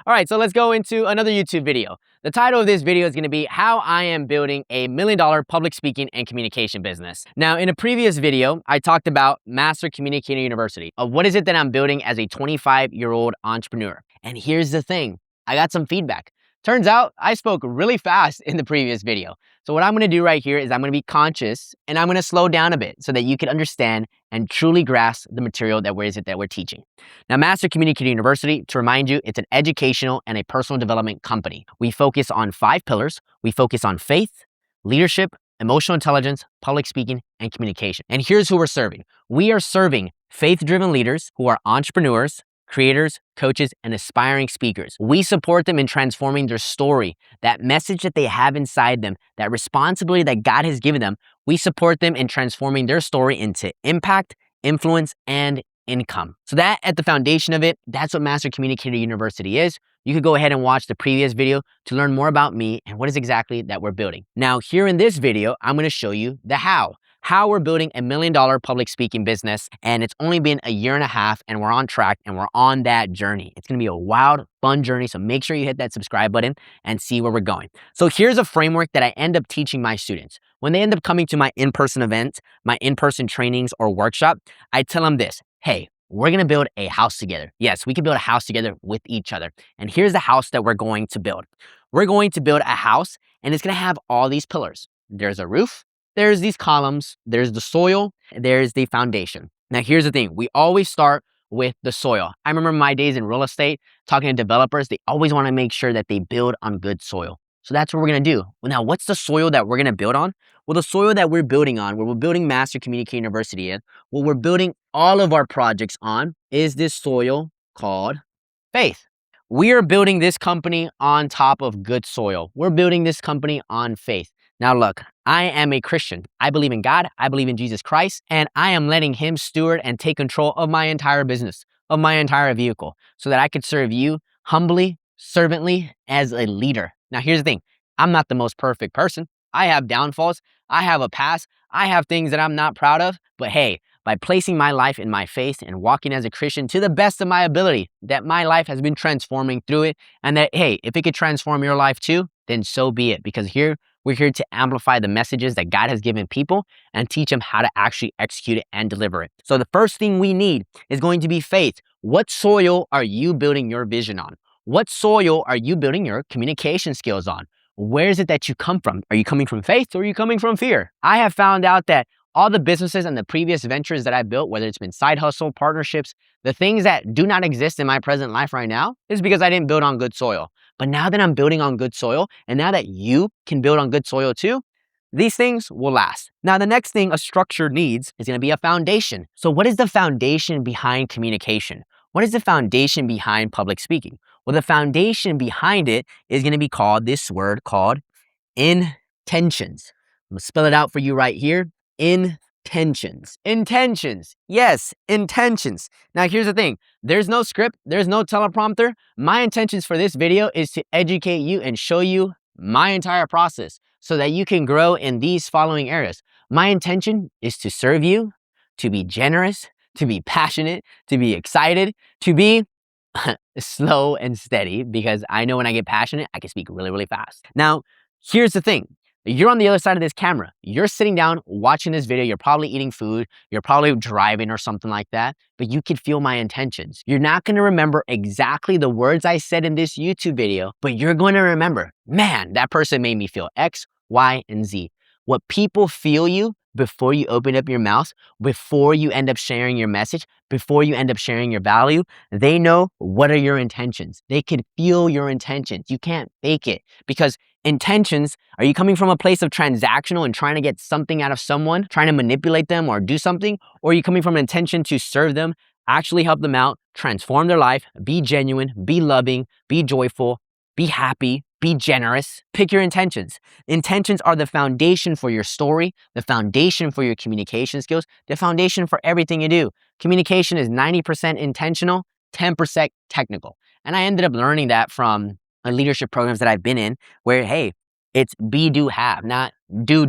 All right, so let's go into another YouTube video. The title of this video is gonna be how I am building a $1 million public speaking and communication business. Now, in a previous video, I talked about Master Communicator University. What is it that I'm building as a 25-year-old entrepreneur? And here's the thing, I got some feedback. Turns out I spoke really fast in the previous video. So what I'm gonna do right here is I'm gonna be conscious and I'm gonna slow down a bit so that you can understand and truly grasp the material that we're teaching. Now, Master Communicator University, to remind you, it's an educational and a personal development company. We focus on 5 pillars. We focus on faith, leadership, emotional intelligence, public speaking, and communication. And here's who we're serving. We are serving faith-driven leaders who are entrepreneurs, creators, coaches, and aspiring speakers. We support them in transforming their story, that message that they have inside them, that responsibility that God has given them. We support them in transforming their story into impact, influence, and income. So that at the foundation of it, that's what Master Communicator University is. You could go ahead and watch the previous video to learn more about me and what is exactly that we're building. Now, here in this video, I'm gonna show you the how we're building a $1 million public speaking business. And it's only been a year and a half and we're on track and we're on that journey. It's gonna be a wild, fun journey. So make sure you hit that subscribe button and see where we're going. So here's a framework that I end up teaching my students. When they end up coming to my in-person events, my in-person trainings or workshop, I tell them this, hey, we're gonna build a house together. Yes, we can build a house together with each other. And here's the house that we're going to build. We're going to build a house and it's gonna have all these pillars. There's a roof, there's these columns, there's the soil, there's the foundation. Now, here's the thing. We always start with the soil. I remember my days in real estate, talking to developers, they always wanna make sure that they build on good soil. So that's what we're gonna do. Well, now, what's the soil that we're gonna build on? Well, the soil that we're building on, where we're building Master Communicator University in, what we're building all of our projects on is this soil called faith. We are building this company on top of good soil. We're building this company on faith. Now look, I am a Christian. I believe in God, I believe in Jesus Christ, and I am letting him steward and take control of my entire business, of my entire vehicle, so that I could serve you humbly, servantly, as a leader. Now here's the thing, I'm not the most perfect person. I have downfalls, I have a past, I have things that I'm not proud of, but hey, by placing my life in my faith and walking as a Christian to the best of my ability, that my life has been transforming through it, and that, hey, if it could transform your life too, then so be it, because we're here to amplify the messages that God has given people and teach them how to actually execute it and deliver it. So the first thing we need is going to be faith. What soil are you building your vision on? What soil are you building your communication skills on? Where is it that you come from? Are you coming from faith or are you coming from fear? I have found out that all the businesses and the previous ventures that I built, whether it's been side hustle, partnerships, the things that do not exist in my present life right now is because I didn't build on good soil. But now that I'm building on good soil, and now that you can build on good soil too, these things will last. Now, the next thing a structure needs is gonna be a foundation. So what is the foundation behind communication? What is the foundation behind public speaking? Well, the foundation behind it is gonna be called this word called intentions. I'm gonna spell it out for you right here. Intentions. Intentions. Yes, intentions. Now, here's the thing. There's no script. There's no teleprompter. My intentions for this video is to educate you and show you my entire process so that you can grow in these following areas. My intention is to serve you, to be generous, to be passionate, to be excited, to be slow and steady, because I know when I get passionate, I can speak really, really fast. Now, here's the thing. You're on the other side of this camera. You're sitting down watching this video. You're probably eating food. You're probably driving or something like that, but you could feel my intentions. You're not going to remember exactly the words I said in this YouTube video, but you're going to remember, man, that person made me feel X, Y, and Z. What people feel you before you open up your mouth, before you end up sharing your message, before you end up sharing your value, they know what are your intentions. They can feel your intentions. You can't fake it, because intentions, are you coming from a place of transactional and trying to get something out of someone, trying to manipulate them or do something? Or are you coming from an intention to serve them, actually help them out, transform their life, be genuine, be loving, be joyful, be happy, be generous? Pick your intentions. Intentions are the foundation for your story, the foundation for your communication skills, the foundation for everything you do. Communication is 90% intentional, 10% technical. And I ended up learning that from leadership programs that I've been in, where, hey, it's be, do, have, not do.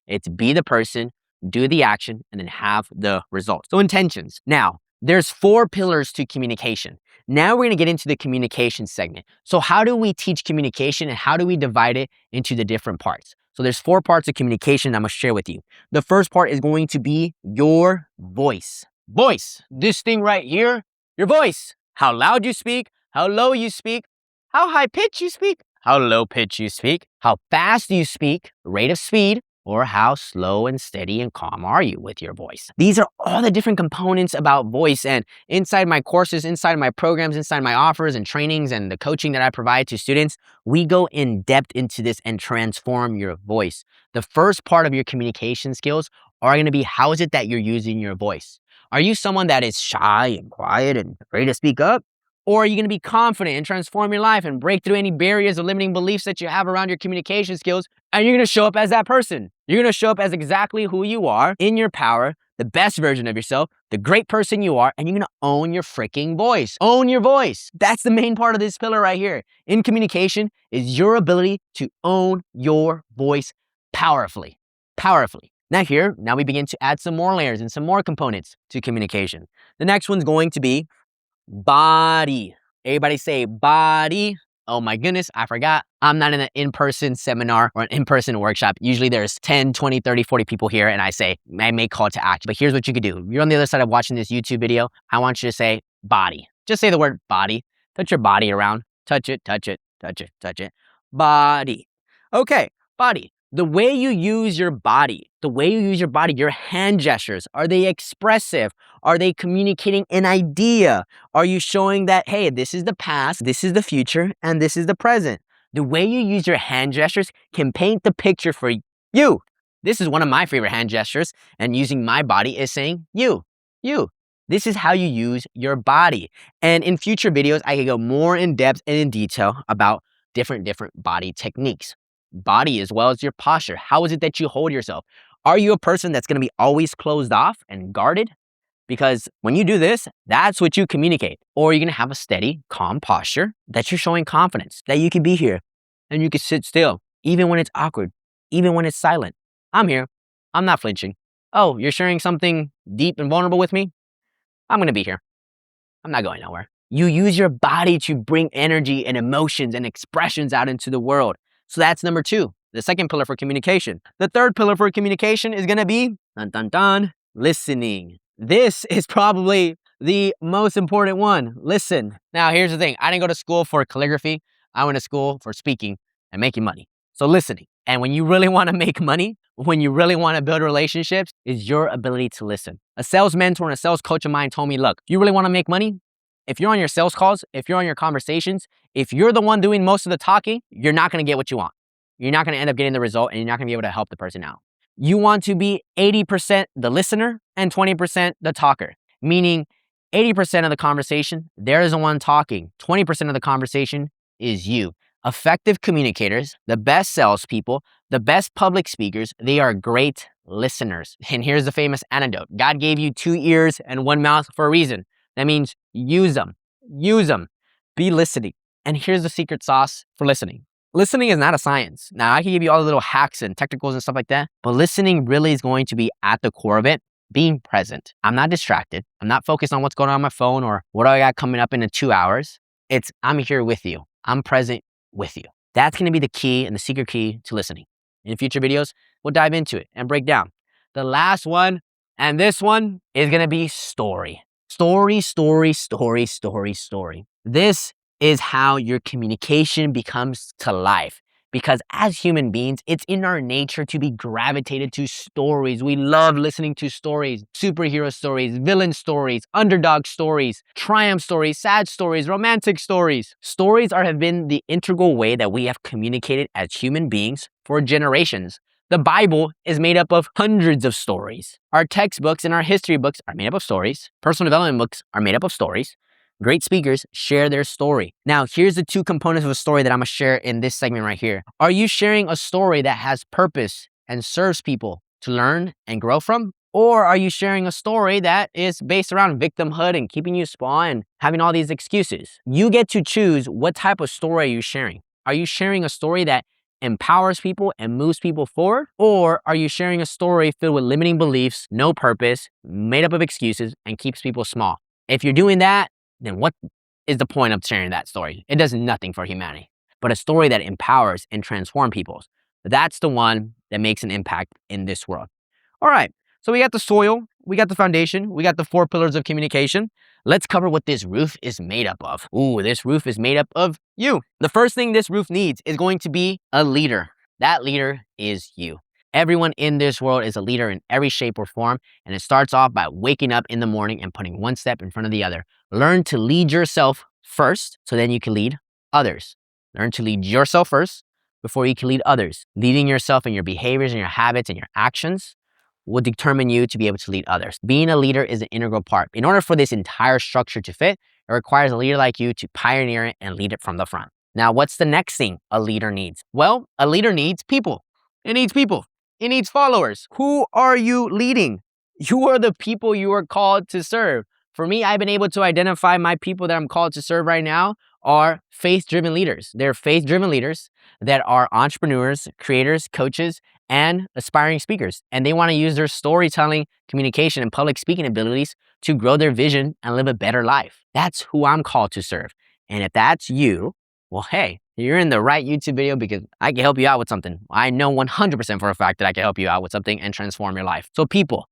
It's be the person, do the action, and then have the results. So intentions. Now, there's 4 pillars to communication. Now we're gonna get into the communication segment. So how do we teach communication and how do we divide it into the different parts? So there's 4 parts of communication I'm gonna share with you. The first part is going to be your voice. Voice, this thing right here, your voice. How loud you speak, how low you speak, how high pitch you speak, how low pitch you speak, how fast you speak, rate of speed, or how slow and steady and calm are you with your voice. These are all the different components about voice, and inside my courses, inside my programs, inside my offers and trainings and the coaching that I provide to students, we go in depth into this and transform your voice. The first part of your communication skills are going to be how is it that you're using your voice? Are you someone that is shy and quiet and afraid to speak up? Or are you going to be confident and transform your life and break through any barriers or limiting beliefs that you have around your communication skills? And you're going to show up as that person. You're going to show up as exactly who you are, in your power, the best version of yourself, the great person you are, and you're going to own your freaking voice. Own your voice. That's the main part of this pillar right here. In communication is your ability to own your voice powerfully. Powerfully. Now we begin to add some more layers and some more components to communication. The next one's going to be body. Everybody say body. Oh my goodness, I forgot. I'm not in an in-person seminar or an in-person workshop. Usually there's 10, 20, 30, 40 people here and I make call to action. But here's what you could do. If you're on the other side of watching this YouTube video, I want you to say body. Just say the word body. Touch your body around. Touch it, touch it, touch it, touch it. Body. Okay, body. The way you use your body, your hand gestures, are they expressive? Are they communicating an idea? Are you showing that, hey, this is the past, this is the future, and this is the present? The way you use your hand gestures can paint the picture for you. This is one of my favorite hand gestures, and using my body is saying you. This is how you use your body. And in future videos, I can go more in depth and in detail about different body techniques. Body as well as your posture. How is it that you hold yourself? Are you a person that's going to be always closed off and guarded? Because when you do this, that's what you communicate. Or you're going to have a steady, calm posture that you're showing confidence, that you can be here and you can sit still, even when it's awkward, even when it's silent. I'm here. I'm not flinching. Oh, you're sharing something deep and vulnerable with me? I'm going to be here. I'm not going nowhere. You use your body to bring energy and emotions and expressions out into the world. So that's number 2, the second pillar for communication. The third pillar for communication is going to be, listening. This is probably the most important one. Listen. Now, here's the thing. I didn't go to school for calligraphy. I went to school for speaking and making money. So listening. And when you really want to make money, when you really want to build relationships, is your ability to listen. A sales mentor and a sales coach of mine told me, look, if you really want to make money, if you're on your sales calls, if you're on your conversations, if you're the one doing most of the talking, you're not going to get what you want. You're not going to end up getting the result and you're not going to be able to help the person out. You want to be 80% the listener and 20% the talker, meaning 80% of the conversation, there is the one talking. 20% of the conversation is you. Effective communicators, the best salespeople, the best public speakers, they are great listeners. And here's the famous anecdote. God gave you 2 ears and 1 mouth for a reason. That means use them. Use them. Be listening. And here's the secret sauce for listening. Listening is not a science. Now, I can give you all the little hacks and technicals and stuff like that, but listening really is going to be at the core of it, being present. I'm not distracted. I'm not focused on what's going on my phone or what I got coming up in 2 hours. It's I'm here with you. I'm present with you. That's going to be the key and the secret key to listening. In future videos, we'll dive into it and break down. The last one, and this one is going to be story. Story. This is how your communication becomes to life. Because as human beings, it's in our nature to be gravitated to stories. We love listening to stories, superhero stories, villain stories, underdog stories, triumph stories, sad stories, romantic stories. Stories have been the integral way that we have communicated as human beings for generations. The Bible is made up of hundreds of stories. Our textbooks and our history books are made up of stories. Personal development books are made up of stories. Great speakers share their story. Now, here's the 2 components of a story that I'm gonna share in this segment right here. Are you sharing a story that has purpose and serves people to learn and grow from? Or are you sharing a story that is based around victimhood and keeping you small and having all these excuses? You get to choose what type of story you're sharing. Are you sharing a story that empowers people and moves people forward? Or are you sharing a story filled with limiting beliefs, no purpose, made up of excuses, and keeps people small? If you're doing that, then what is the point of sharing that story. It does nothing for humanity, but a story that empowers and transforms people. That's the one that makes an impact in this world. All right, so we got the soil, we got the foundation, we got the 4 pillars of communication. Let's cover what this roof is made up of. Ooh, this roof is made up of you. The first thing this roof needs is going to be a leader. That leader is you. Everyone in this world is a leader in every shape or form, and it starts off by waking up in the morning and putting one step in front of the other. Learn to lead yourself first, so then you can lead others. Learn to lead yourself first before you can lead others. Leading yourself in your behaviors and your habits and your actions will determine you to be able to lead others. Being a leader is an integral part. In order for this entire structure to fit, it requires a leader like you to pioneer it and lead it from the front. Now, what's the next thing a leader needs? Well, a leader needs people. It needs people. It needs followers. Who are you leading? You are the people you are called to serve. For me, I've been able to identify my people that I'm called to serve right now are faith-driven leaders. They're faith-driven leaders that are entrepreneurs, creators, coaches, and aspiring speakers. And they want to use their storytelling, communication, and public speaking abilities to grow their vision and live a better life. That's who I'm called to serve. And if that's you, well, hey, you're in the right YouTube video because I can help you out with something. I know 100% for a fact that I can help you out with something and transform your life. So people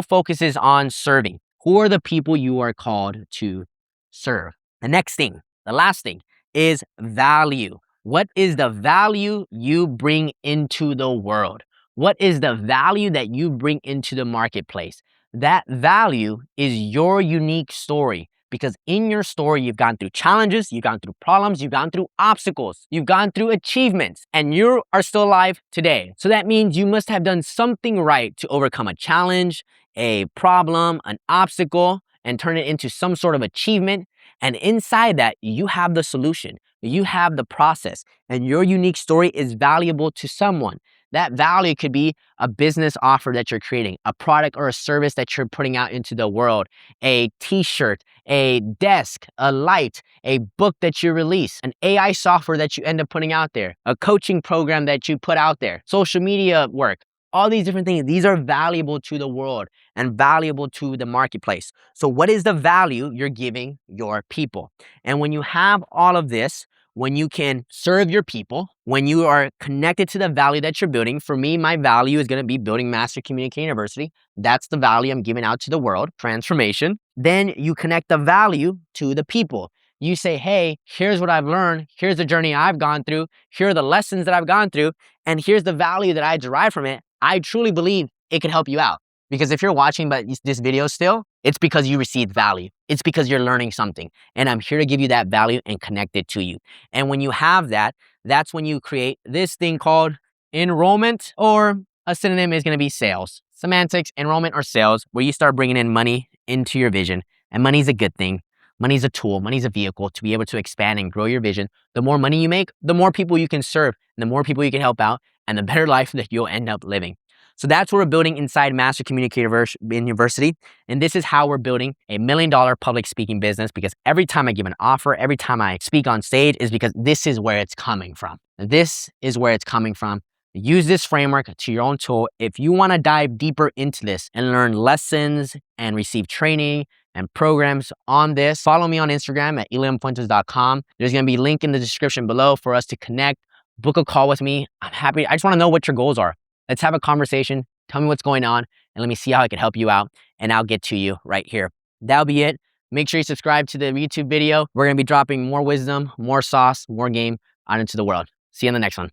focuses on serving. Who are the people you are called to serve? The next thing, the last thing is value. What is the value you bring into the world? What is the value that you bring into the marketplace? That value is your unique story. Because in your story, you've gone through challenges, you've gone through problems, you've gone through obstacles, you've gone through achievements, and you are still alive today. So that means you must have done something right to overcome a challenge, a problem, an obstacle, and turn it into some sort of achievement. And inside that, you have the solution, you have the process, and your unique story is valuable to someone. That value could be a business offer that you're creating, a product or a service that you're putting out into the world, a t-shirt, a desk, a light, a book that you release, an AI software that you end up putting out there, a coaching program that you put out there, social media work, all these different things. These are valuable to the world and valuable to the marketplace. So what is the value you're giving your people? And when you have all of this, when you can serve your people, when you are connected to the value that you're building, for me, my value is going to be building Master Communicator University. That's the value I'm giving out to the world, transformation. Then you connect the value to the people. You say, hey, here's what I've learned. Here's the journey I've gone through. Here are the lessons that I've gone through. And here's the value that I derive from it. I truly believe it can help you out. Because if you're watching this video still, it's because you received value. It's because you're learning something. And I'm here to give you that value and connect it to you. And when you have that, that's when you create this thing called enrollment, or a synonym is going to be sales. Semantics, enrollment, or sales, where you start bringing in money into your vision. And money is a good thing. Money is a tool. Money is a vehicle to be able to expand and grow your vision. The more money you make, the more people you can serve, and the more people you can help out, and the better life that you'll end up living. So that's what we're building inside Master Communicator University. And this is how we're building a $1 million public speaking business, because every time I give an offer, every time I speak on stage, is because this is where it's coming from. This is where it's coming from. Use this framework to your own tool. If you want to dive deeper into this and learn lessons and receive training and programs on this, follow me on Instagram at eliamfuentes.com. There's going to be a link in the description below for us to connect, book a call with me. I'm happy. I just want to know what your goals are. Let's have a conversation. Tell me what's going on, and let me see how I can help you out, and I'll get to you right here. That'll be it. Make sure you subscribe to the YouTube video. We're going to be dropping more wisdom, more sauce, more game out into the world. See you in the next one.